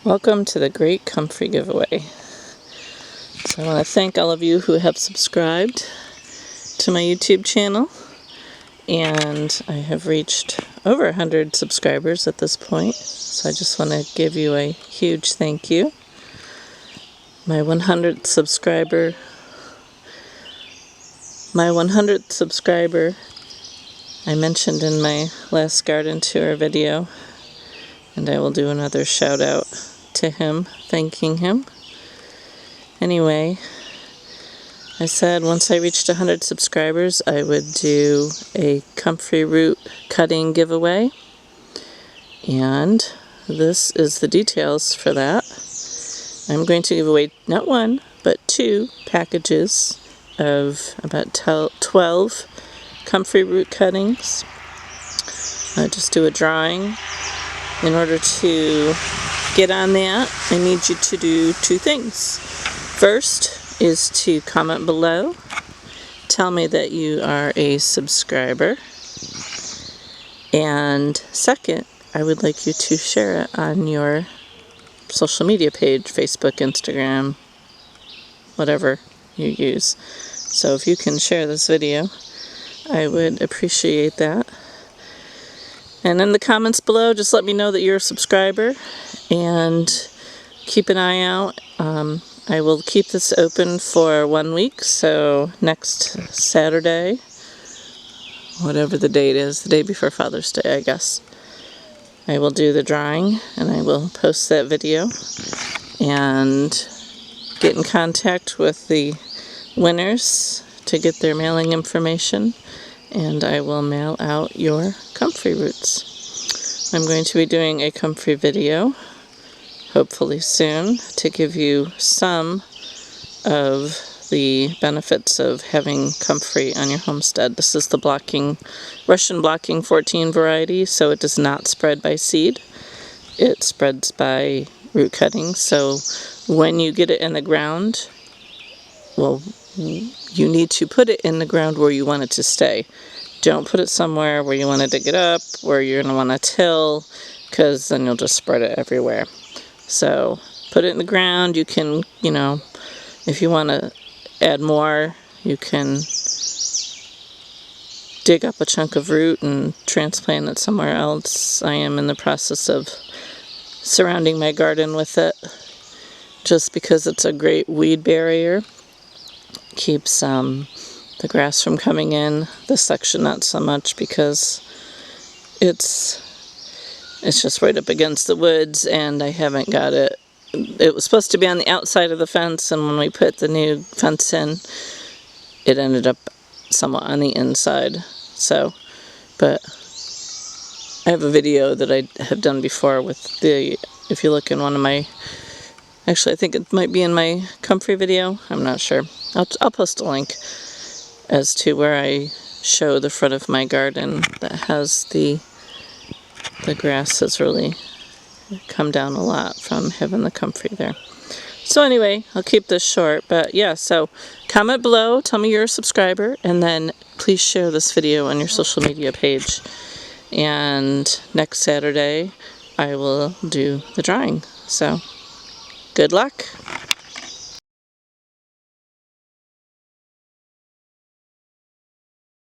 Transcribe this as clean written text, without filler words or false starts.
Welcome to the Great Comfrey Giveaway. So I want to thank all of you who have subscribed to my YouTube channel, and I have reached over 100 subscribers at this point, so I just want to give you a huge thank you. My 100th subscriber I mentioned in my last garden tour video, and I will do another shout out to him, thanking him. Anyway, I said once I reached 100 subscribers I would do a comfrey root cutting giveaway, and this is the details for that. I'm going to give away not one but 2 packages of about 12 comfrey root cuttings. Just do a drawing. In order to get on that, I need you to do 2 things. First is to comment below, tell me that you are a subscriber, and second, I would like you to share it on your social media page, Facebook, Instagram, whatever you use. So if you can share this video, I would appreciate that. And in the comments below, just let me know that you're a subscriber, and keep an eye out. I will keep this open for 1 week, so next Saturday, whatever the date is, the day before Father's Day, I guess, I will do the drawing, and I will post that video and get in contact with the winners to get their mailing information, and I will mail out your comfrey roots. I'm going to be doing a comfrey video, hopefully soon, to give you some of the benefits of having comfrey on your homestead. This is the Russian blocking 14 variety, so it does not spread by seed. It spreads by root cuttings, so when you get it in the ground, well, you need to put it in the ground where you want it to stay. Don't put it somewhere where you want to dig it up, where you're going to want to till, because then you'll just spread it everywhere. So put it in the ground. You can, if you want to add more, you can dig up a chunk of root and transplant it somewhere else. I am in the process of surrounding my garden with it, just because it's a great weed barrier. Keeps the grass from coming in. This section not so much, because it's just right up against the woods, and I haven't got it. It was supposed to be on the outside of the fence, and when we put the new fence in, it ended up somewhat on the inside. So, but I have a video that I have done before with if you look in one of my, actually I think it might be in my comfrey video, I'm not sure. I'll post a link as to where I show the front of my garden that has the grass has really come down a lot from having the comfrey there. So anyway, I'll keep this short, but yeah, so comment below, tell me you're a subscriber, and then please share this video on your social media page. And next Saturday, I will do the drawing. So, good luck!